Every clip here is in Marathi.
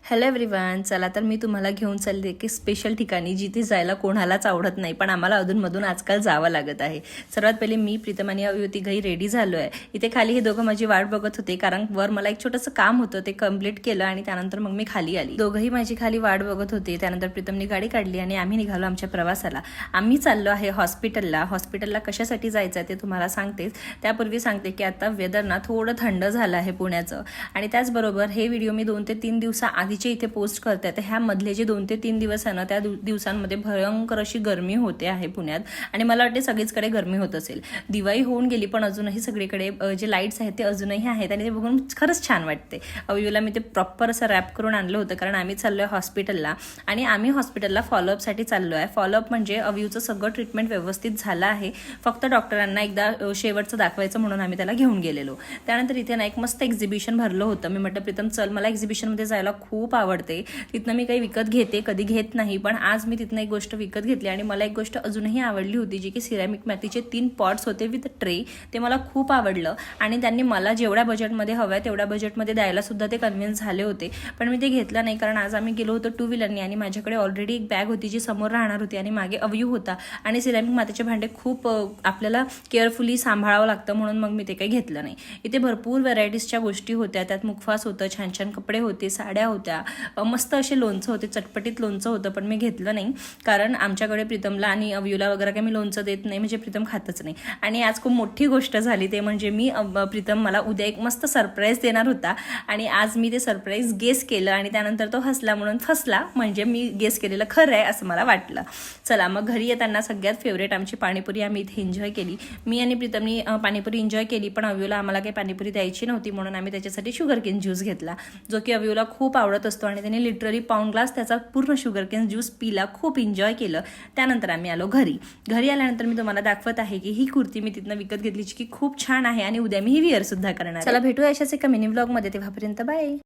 हॅलो एव्हरीवन, चला तर मी तुम्हाला घेऊन चालले की स्पेशल ठिकाणी जिथे जायला कोणालाच आवडत नाही, पण आम्हाला अधूनमधून आजकाल जावं लागत आहे. सर्वात पहिले मी प्रीतम आणि अवयुती घरी रेडी झालो आहे. इथे खाली हे दोघं माझी वाट बघत होते, कारण वर मला एक छोटंसं काम होतं, ते कम्प्लीट केलं आणि त्यानंतर मग मी खाली आली. दोघंही माझी खाली वाट बघत होते. त्यानंतर प्रीतमने गाडी काढली आणि आम्ही निघालो आमच्या प्रवासाला. आम्ही चाललो आहे हॉस्पिटलला कशासाठी जायचं ते तुम्हाला सांगतेच. त्यापूर्वी सांगते की आता वेदर ना थोडं थंड झालं आहे पुण्याचं, आणि त्याचबरोबर हे व्हिडिओ मी 2 ते 3 दिवसाआधीचे इथे पोस्ट करते. तर ह्या मधले जे 2 ते 3 दिवस आहे ना, त्या दिवसांमध्ये भयंकर अशी गरमी होते आहे पुण्यात, आणि मला वाटते सगळीचकडे गरमी होत असेल. दिवाळी होऊन गेली, पण अजूनही सगळीकडे जे लाईट्स आहेत ते अजूनही आहेत, आणि ते बघून खरंच छान वाटते. अवयूला मी ते प्रॉपर असं रॅप करून आणलं होतं, कारण आम्ही चाललो आहे हॉस्पिटलला, आणि आम्ही हॉस्पिटलला फॉलोअपसाठी चाललो आहे. फॉलोअप म्हणजे अवयूचं सगळं ट्रीटमेंट व्यवस्थित झालं आहे, फक्त डॉक्टरांना एकदा शेवटचं दाखवायचं म्हणून आम्ही त्याला घेऊन गेलेलो. त्यानंतर इथे ना एक मस्त एक्झिबिशन भरलं होतं. मी म्हटलं प्रीतम चल, मला एक्झिबिशनमध्ये जायला खूप आवडते. तिथनं मी काही विकत घेते, कधी घेत नाही, पण आज मी तिथनं एक गोष्ट विकत घेतली, आणि मला एक गोष्ट अजूनही आवडली होती, जी की सिरॅमिक मातीचे 3 पॉट्स होते विथ ट्रे. ते मला खूप आवडलं, आणि त्यांनी मला जेवढ्या बजेटमध्ये हवं आहे तेवढ्या बजेटमध्ये द्यायला सुद्धा ते कन्व्हिन्स झाले होते. पण मी ते घेतलं नाही, कारण आज आम्ही गेलो होतो 2 व्हीलरनी, आणि माझ्याकडे ऑलरेडी एक बॅग होती जी समोर राहणार होती, आणि मागे अवयू होता, आणि सिरॅमिक मातीचे भांडे खूप आपल्याला केअरफुली सांभाळावं लागतं, म्हणून मग मी ते काही घेतलं नाही. इथे भरपूर व्हरायटीजच्या गोष्टी होत्या. त्यात मुखवास होतं, छान छान कपडे होते, साड्या होत्या, मस्त असे लोणचं होते, चटपटीत लोणचं होतं, पण मी घेतलं नाही, कारण आमच्याकडे प्रीतमला आणि अवयूला वगैरे काही मी लोणचं देत नाही, म्हणजे प्रीतम खातच नाही. आणि आज खूप मोठी गोष्ट झाली, ते म्हणजे मी प्रीतम मला उद्या एक मस्त सरप्राईज देणार होता, आणि आज मी ते सरप्राईज गेस केलं, आणि त्यानंतर तो हसला म्हणून फसला, म्हणजे मी गेस केलेलं खरं आहे असं मला वाटलं. चला मग घरी येताना सगळ्यात फेवरेट आमची पाणीपुरी आम्ही इथे एन्जॉय केली. मी आणि प्रीतमनी पाणीपुरी एन्जॉय केली, पण अवयूला आम्हाला काही पाणीपुरी द्यायची नव्हती, म्हणून आम्ही त्याच्यासाठी शुगरकेन ज्यूस घेतला, जो की अवयूला खूप आवडत असतो, आणि त्याने लिटरली पाऊण ग्लास त्याचा पूर्ण शुगरकेन ज्यूस पिला, खूप एन्जॉय केलं. त्यानंतर आम्ही आलो घरी आल्यानंतर मी तुम्हाला दाखवत आहे की ही कुर्ती मी तिथनं विकत घेतली, जी की खूप छान आहे, आणि उद्या मी ही विअर सुद्धा करणार. चला भेटूया अशाच एका मिनी व्लॉगमध्ये, तेव्हापर्यंत बाय.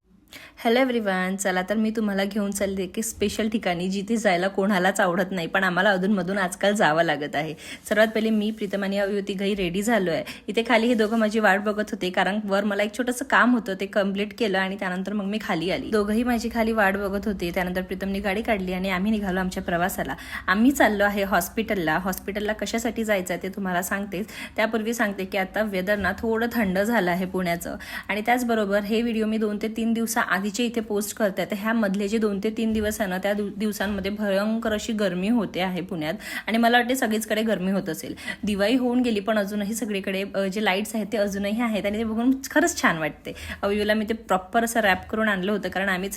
हॅलो एव्हरीवन, चला तर मी तुम्हाला घेऊन चालले की स्पेशल ठिकाणी जिथे जायला कोणालाच आवडत नाही, पण आम्हाला अधूनमधून आजकाल जावं लागत आहे. सर्वात पहिले मी प्रीतम आणि अवयुती घरी रेडी झालो आहे. इथे खाली हे दोघं माझी वाट बघत होते, कारण वर मला एक छोटंसं काम होतं, ते कम्प्लीट केलं, आणि त्यानंतर मग मी खाली आली. दोघंही माझी खाली वाट बघत होते. त्यानंतर प्रीतमने गाडी काढली आणि आम्ही निघालो आमच्या प्रवासाला. आम्ही चाललो आहे हॉस्पिटलला कशासाठी जायचं ते तुम्हाला सांगतेच. त्यापूर्वी सांगते की आता वेदर ना थोडं थंड झालं आहे पुण्याचं, आणि त्याचबरोबर हे व्हिडिओ मी 2 ते 3 दिवसाआधीचे इथे पोस्ट करते. तर ह्या मधले जे 2 ते 3 दिवस आहे ना, त्या दिवसांमध्ये भयंकर अशी गरमी होते आहे पुण्यात, आणि मला वाटते सगळीचकडे गरमी होत असेल. दिवाळी होऊन गेली, पण अजूनही सगळीकडे जे लाईट्स आहेत ते अजूनही आहेत, आणि ते बघून खरंच छान वाटते. अवयूला मी ते प्रॉपर असं रॅप करून आणलं होतं, कारण आम्ही